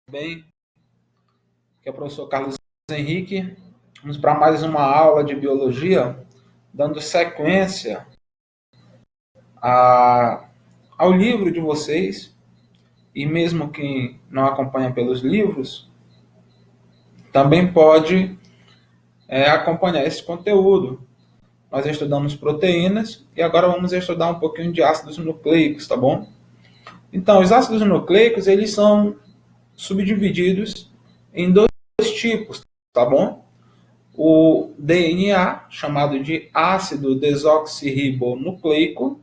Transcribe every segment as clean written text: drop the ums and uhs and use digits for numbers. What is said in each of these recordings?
Bem, que é o professor Carlos Henrique. Vamos para mais uma aula de biologia, dando sequência ao livro de vocês, e mesmo quem não acompanha pelos livros, também pode acompanhar esse conteúdo. Nós estudamos proteínas e agora vamos estudar um pouquinho de ácidos nucleicos, tá bom? Então, os ácidos nucleicos, eles são subdivididos em dois tipos, tá bom? O DNA, chamado de ácido desoxirribonucleico,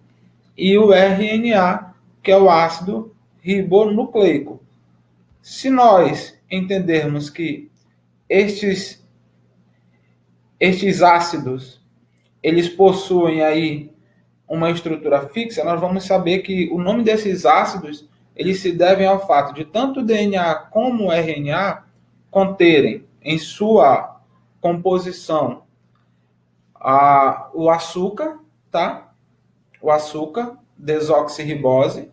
e o RNA, que é o ácido ribonucleico. Se nós entendermos que estes ácidos, eles possuem aí uma estrutura fixa, nós vamos saber que o nome desses ácidos, eles se devem ao fato de tanto o DNA como o RNA conterem em sua composição o açúcar, tá? O açúcar, desoxirribose,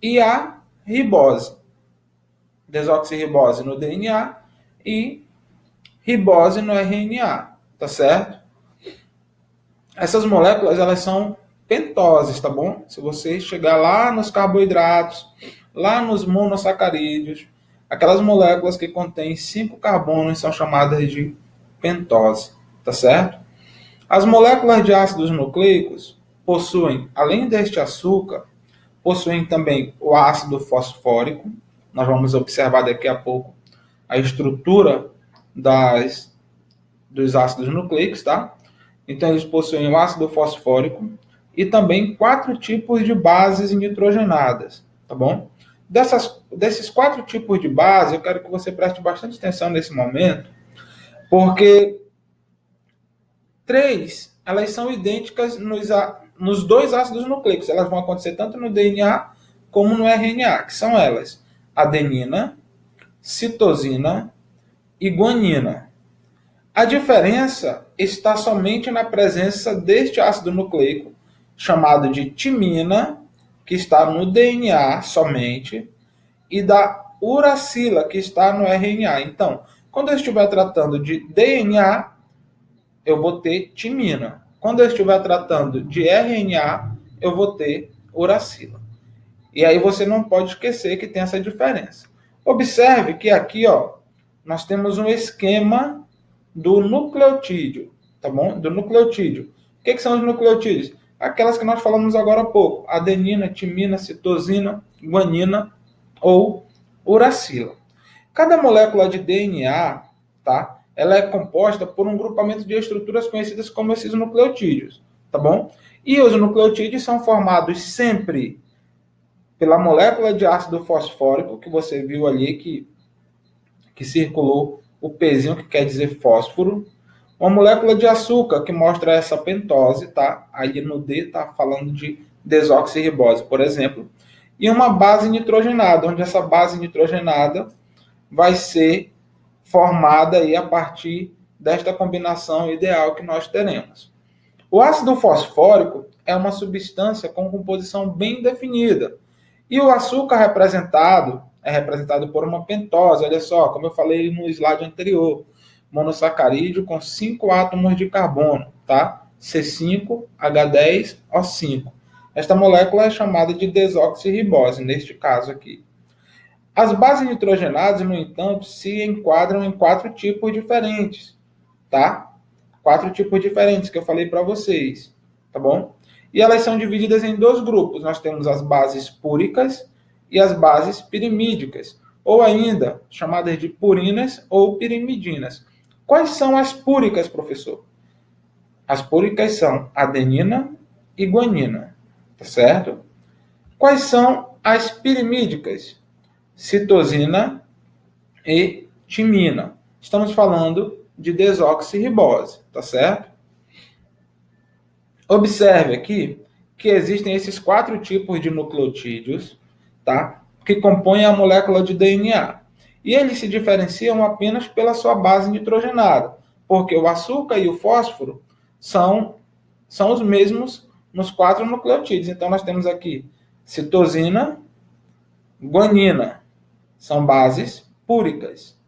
e a ribose. Desoxirribose no DNA e ribose no RNA, tá certo? Essas moléculas, elas são pentoses, tá bom? Se você chegar lá nos carboidratos, lá nos monossacarídeos, aquelas moléculas que contêm 5 carbonos são chamadas de pentose, tá certo? As moléculas de ácidos nucleicos possuem, além deste açúcar, possuem também o ácido fosfórico. Nós vamos observar daqui a pouco a estrutura dos ácidos nucleicos, tá? Então, eles possuem o ácido fosfórico e também 4 tipos de bases nitrogenadas, tá bom? Desses 4 tipos de base, eu quero que você preste bastante atenção nesse momento, porque 3, elas são idênticas nos 2 ácidos nucleicos. Elas vão acontecer tanto no DNA como no RNA, que são elas: adenina, citosina e guanina. A diferença está somente na presença deste ácido nucleico, chamado de timina, que está no DNA somente, e da uracila, que está no RNA. Então, quando eu estiver tratando de DNA, eu vou ter timina. Quando eu estiver tratando de RNA, eu vou ter uracila. E aí você não pode esquecer que tem essa diferença. Observe que aqui, ó, nós temos um esquema do nucleotídeo, tá bom? Do nucleotídeo. O que são os nucleotídeos? Aquelas que nós falamos agora há pouco: adenina, timina, citosina, guanina ou uracila. Cada molécula de DNA, tá? Ela é composta por um grupamento de estruturas conhecidas como esses nucleotídeos, tá bom? E os nucleotídeos são formados sempre pela molécula de ácido fosfórico, que você viu ali que circulou o Pzinho, que quer dizer fósforo, uma molécula de açúcar, que mostra essa pentose, tá? Ali no D tá falando de desoxirribose, por exemplo, e uma base nitrogenada, onde essa base nitrogenada vai ser formada aí a partir desta combinação ideal que nós teremos. O ácido fosfórico é uma substância com composição bem definida, e o açúcar é representado por uma pentose. Olha só, como eu falei no slide anterior, monossacarídeo com 5 átomos de carbono, tá? C5H10O5. Esta molécula é chamada de desoxirribose, neste caso aqui. As bases nitrogenadas, no entanto, se enquadram em 4 tipos diferentes, tá? 4 tipos diferentes que eu falei para vocês, tá bom? E elas são divididas em 2 grupos. Nós temos as bases púricas e as bases pirimídicas, ou ainda chamadas de purinas ou pirimidinas. Quais são as púricas, professor? As púricas são adenina e guanina, tá certo? Quais são as pirimídicas? Citosina e timina. Estamos falando de desoxirribose, tá certo? Observe aqui que existem esses 4 tipos de nucleotídeos, tá? Que compõem a molécula de DNA. E eles se diferenciam apenas pela sua base nitrogenada, porque o açúcar e o fósforo são os mesmos nos 4 nucleotídeos. Então, nós temos aqui citosina, guanina, são bases púricas.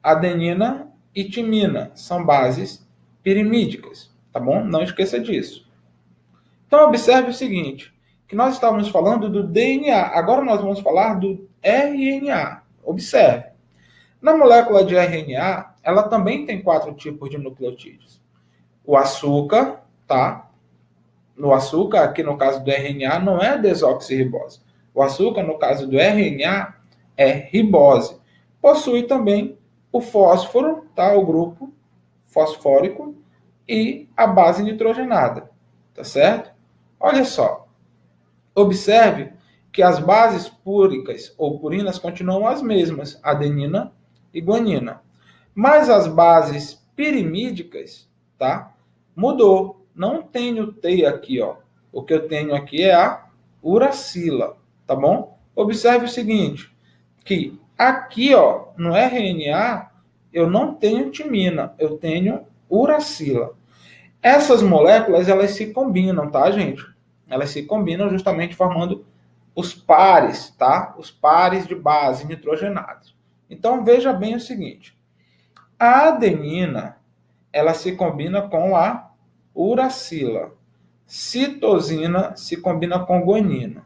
Adenina e timina são bases pirimídicas, tá bom? Não esqueça disso. Então, observe o seguinte, que nós estávamos falando do DNA, agora nós vamos falar do RNA. Observe. Na molécula de RNA, ela também tem 4 tipos de nucleotídeos. O açúcar, tá? No açúcar, aqui no caso do RNA, não é desoxirribose. O açúcar, no caso do RNA, é ribose. Possui também o fósforo, tá? O grupo fosfórico e a base nitrogenada, tá certo? Olha só, observe que as bases púricas ou purinas continuam as mesmas, adenina e guanina. Mas as bases pirimídicas, tá? Mudou. Não tenho T aqui, ó. O que eu tenho aqui é a uracila, tá bom? Observe o seguinte, que aqui, ó, no RNA, eu não tenho timina, eu tenho uracila. Essas moléculas, elas se combinam, tá, gente? Elas se combinam justamente formando os pares, tá? Os pares de base nitrogenados. Então, veja bem o seguinte. A adenina, ela se combina com a uracila. Citosina se combina com guanina.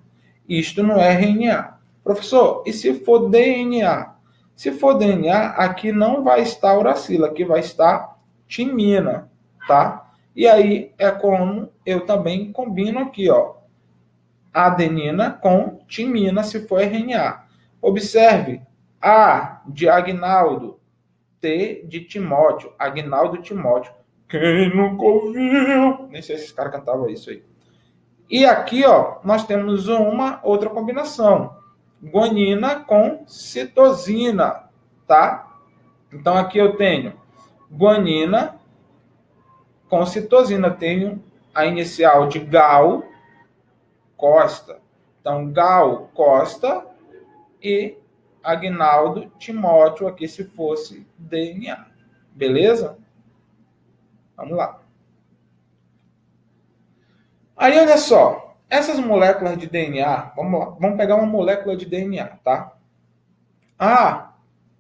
Isto no RNA. Professor, e se for DNA? Se for DNA, aqui não vai estar uracila, aqui vai estar timina, tá? E aí é como eu também combino aqui, ó, adenina com timina, se for RNA. Observe, A de Agnaldo, T de Timóteo, Agnaldo Timóteo. Quem nunca ouviu? Nem sei se esse cara cantava isso aí. E aqui, ó, nós temos uma outra combinação. Guanina com citosina, tá? Então aqui eu tenho guanina com citosina. Tenho a inicial de Gal, Costa. Então, Gal, Costa e Agnaldo Timóteo aqui se fosse DNA. Beleza? Vamos lá. Aí, olha só. Essas moléculas de DNA, vamos lá, vamos pegar uma molécula de DNA, tá?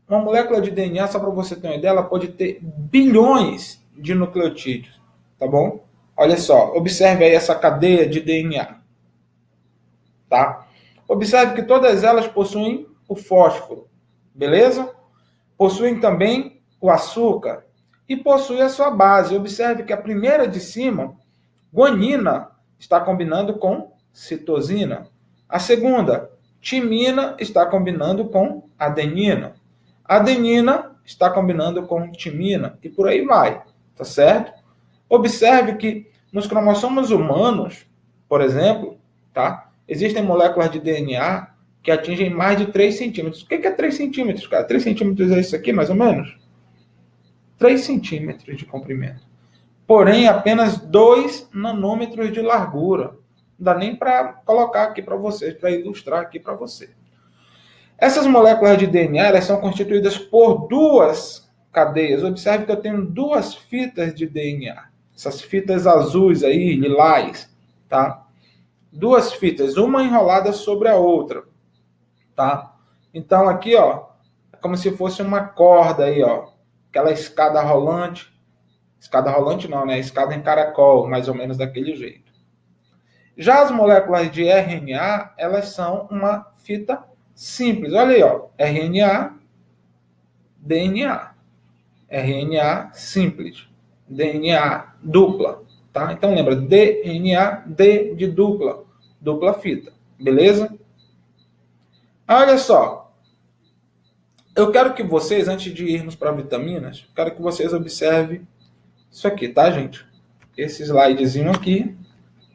Uma molécula de DNA, só para você ter uma ideia, ela pode ter bilhões de nucleotídeos, tá bom? Olha só, observe aí essa cadeia de DNA, tá? Observe que todas elas possuem o fósforo, beleza? Possuem também o açúcar e possuem a sua base. Observe que a primeira de cima, guanina, está combinando com citosina. A segunda, timina, está combinando com adenina. Adenina está combinando com timina e por aí vai, tá certo? Observe que nos cromossomos humanos, por exemplo, tá? Existem moléculas de DNA que atingem mais de 3 centímetros. O que é 3 centímetros, cara? 3 centímetros é isso aqui, mais ou menos? 3 centímetros de comprimento. Porém, apenas 2 nanômetros de largura. Não dá nem para colocar aqui para vocês, para ilustrar aqui para você. Essas moléculas de DNA, elas são constituídas por 2 cadeias. Observe que eu tenho 2 fitas de DNA. Essas fitas azuis aí, lilás, tá? 2 fitas, uma enrolada sobre a outra, tá? Então aqui, ó, é como se fosse uma corda aí, ó, aquela escada rolante. Escada rolante não, né? Escada em caracol, mais ou menos daquele jeito. Já as moléculas de RNA, elas são uma fita simples. Olha aí, ó, RNA, DNA. RNA simples, DNA dupla, tá? Então lembra, DNA, D de dupla, dupla fita, beleza? Olha só, eu quero que vocês, antes de irmos para vitaminas, quero que vocês observem isso aqui, tá, gente? Esse slidezinho aqui,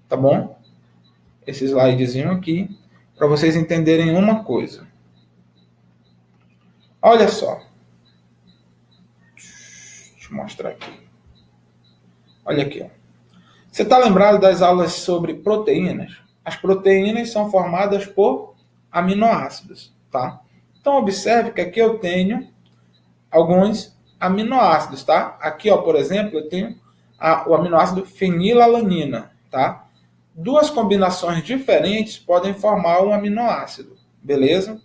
tá bom? Esse slidezinho aqui, para vocês entenderem uma coisa. Olha só. Deixa eu mostrar aqui. Olha aqui, ó. Você está lembrado das aulas sobre proteínas? As proteínas são formadas por aminoácidos, tá? Então, observe que aqui eu tenho alguns aminoácidos, tá? Aqui, ó, por exemplo, eu tenho o aminoácido fenilalanina, tá? 2 combinações diferentes podem formar um aminoácido, beleza?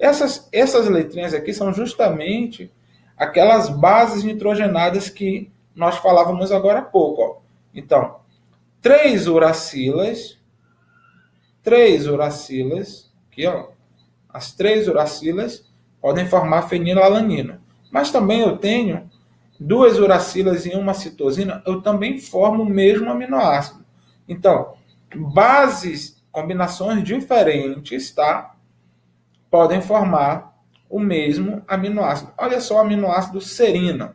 Essas letrinhas aqui são justamente aquelas bases nitrogenadas que nós falávamos agora há pouco. Ó. Então, três uracilas, aqui, ó, as três uracilas podem formar fenilalanina. Mas também eu tenho duas uracilas e uma citosina, eu também formo o mesmo aminoácido. Então, combinações diferentes, tá? Podem formar o mesmo aminoácido. Olha só o aminoácido serina.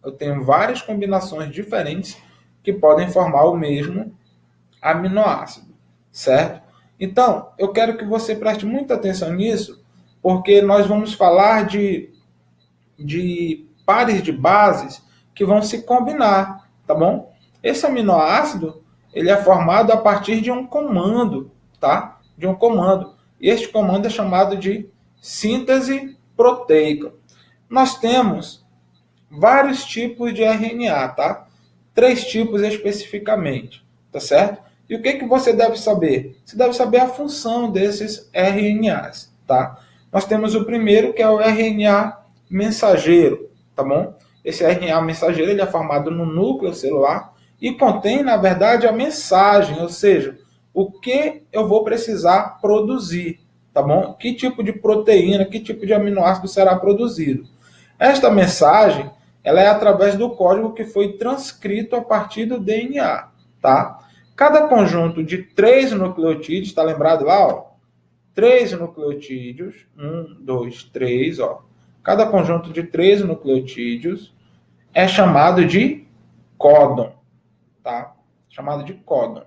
Eu tenho várias combinações diferentes que podem formar o mesmo aminoácido, certo? Então, eu quero que você preste muita atenção nisso, porque nós vamos falar de pares de bases que vão se combinar, tá bom? Esse aminoácido, ele é formado a partir de um comando, tá? De um comando. E este comando é chamado de síntese proteica. Nós temos vários tipos de RNA, tá? 3 tipos especificamente, tá certo? E o que você deve saber? Você deve saber a função desses RNAs, tá? Nós temos o primeiro, que é o RNA mensageiro, tá bom? Esse RNA mensageiro ele é formado no núcleo celular e contém, na verdade, a mensagem, ou seja, o que eu vou precisar produzir, tá bom? Que tipo de proteína, que tipo de aminoácido será produzido. Esta mensagem, ela é através do código que foi transcrito a partir do DNA, tá? Cada conjunto de 3 nucleotídeos, tá lembrado lá, ó? 3 nucleotídeos, 1, 2, 3, ó. Cada conjunto de 3 nucleotídeos é chamado de códon, tá? Chamado de códon.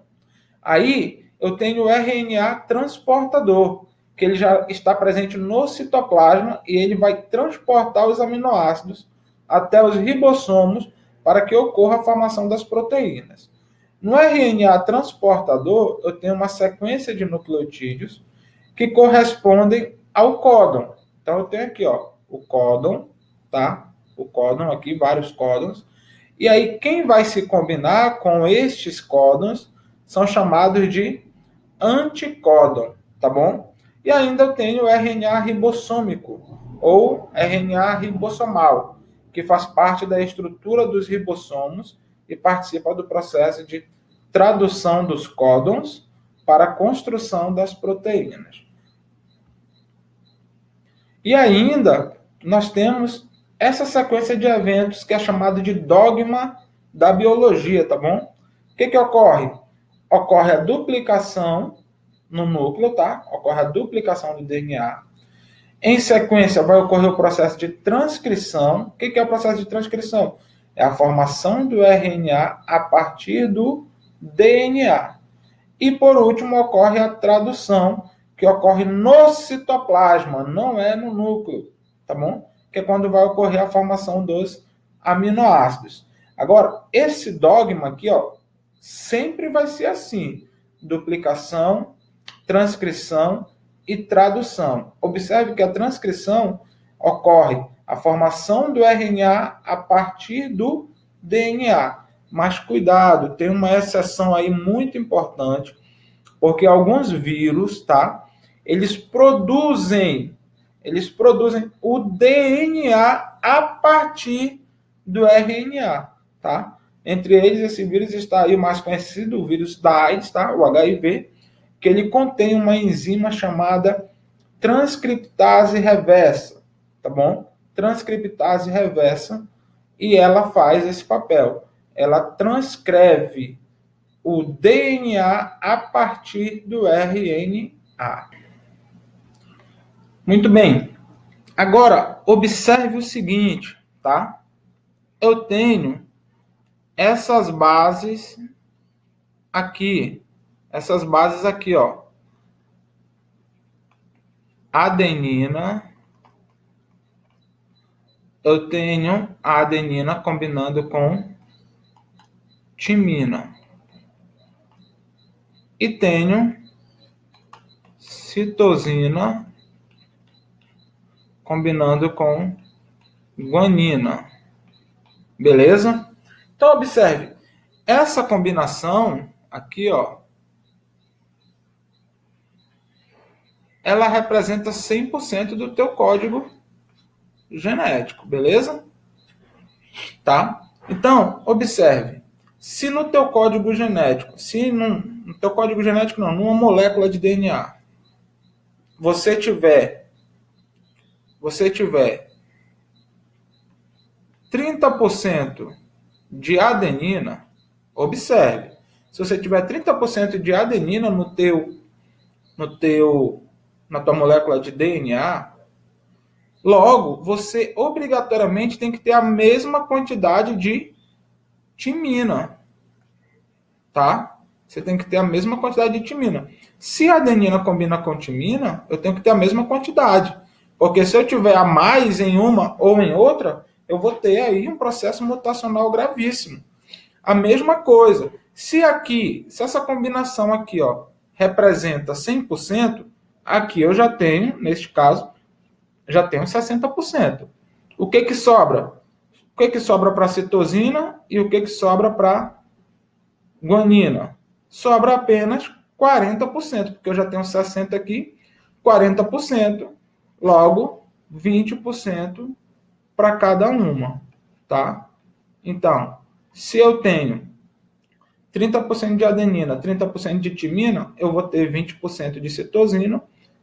Aí eu tenho o RNA transportador, que ele já está presente no citoplasma e ele vai transportar os aminoácidos até os ribossomos para que ocorra a formação das proteínas. No RNA transportador, eu tenho uma sequência de nucleotídeos que correspondem ao códon. Então eu tenho aqui, ó, o códon, tá? O códon aqui, vários códons. E aí quem vai se combinar com estes códons são chamados de anticódon, tá bom? E ainda eu tenho o RNA ribossômico ou RNA ribossomal, que faz parte da estrutura dos ribossomos e participa do processo de tradução dos códons para a construção das proteínas. E ainda nós temos essa sequência de eventos que é chamada de dogma da biologia, tá bom? O que ocorre? Ocorre a duplicação no núcleo, tá? Ocorre a duplicação do DNA. Em sequência, vai ocorrer o processo de transcrição. O que é o processo de transcrição? É a formação do RNA a partir do DNA. E, por último, ocorre a tradução, que ocorre no citoplasma, não é no núcleo, tá bom? Que é quando vai ocorrer a formação dos aminoácidos. Agora, esse dogma aqui, ó, sempre vai ser assim: duplicação, transcrição e tradução. Observe que a transcrição ocorre a formação do RNA a partir do DNA. Mas cuidado, tem uma exceção aí muito importante, porque alguns vírus, tá? Eles produzem o DNA a partir do RNA, tá? Entre eles, esse vírus está aí o mais conhecido, o vírus da AIDS, tá? O HIV, que ele contém uma enzima chamada transcriptase reversa, tá bom? Transcriptase reversa, e ela faz esse papel. Ela transcreve o DNA a partir do RNA. Muito bem. Agora, observe o seguinte, tá? Eu tenho essas bases aqui, ó. Adenina. Eu tenho a adenina combinando com timina. E tenho citosina combinando com guanina. Beleza? Então, observe. Essa combinação aqui, ó, ela representa 100% do teu código genético, beleza? Tá? Então, observe. Se no teu código genético, no teu código genético não, numa molécula de DNA, você tiver 30% de adenina, observe. Se você tiver 30% de adenina na tua molécula de DNA, logo, você obrigatoriamente tem que ter a mesma quantidade de timina, tá? Você tem que ter a mesma quantidade de timina. Se a adenina combina com timina, eu tenho que ter a mesma quantidade. Porque se eu tiver a mais em uma ou em outra, eu vou ter aí um processo mutacional gravíssimo. A mesma coisa. Se essa combinação aqui, ó, representa 100%, aqui eu já tenho, neste caso, já tenho 60%. O que que sobra? O que que sobra para citosina e o que que sobra para guanina? Sobra apenas 40%, porque eu já tenho 60 aqui, 40%, logo 20% para cada uma, tá? Então, se eu tenho 30% de adenina, 30% de timina, eu vou ter 20% de citosina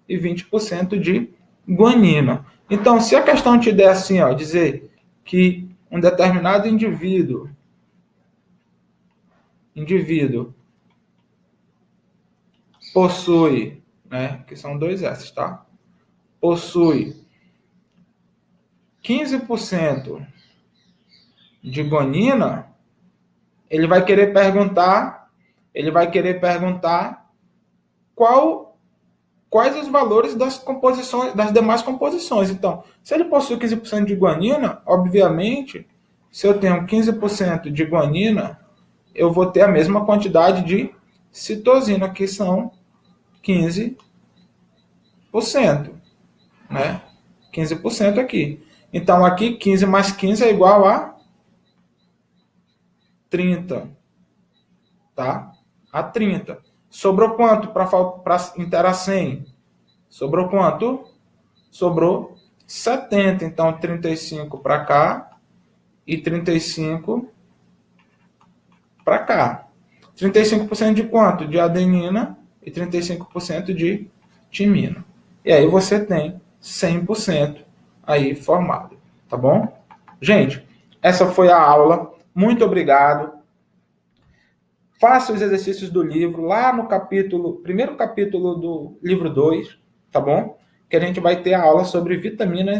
e 20% de guanina. Então, se a questão te der assim, ó, dizer que um determinado indivíduo possui, né, que são dois S, tá? Possui 15% de guanina, ele vai querer perguntar quais os valores das composições, das demais composições. Então, se ele possui 15% de guanina, obviamente, se eu tenho 15% de guanina, eu vou ter a mesma quantidade de citosina, que são 15%, né? 15% aqui. Então, aqui, 15 mais 15 é igual a 30, tá? A 30. Sobrou quanto para interar 100? Sobrou quanto? Sobrou 70. Então, 35 para cá e 35 para cá. 35% de quanto? De adenina e 35% de timina. E aí você tem 100% aí formado, tá bom? Gente, essa foi a aula. Muito obrigado. Faça os exercícios do livro lá no primeiro capítulo do livro 2, tá bom? Que a gente vai ter a aula sobre vitaminas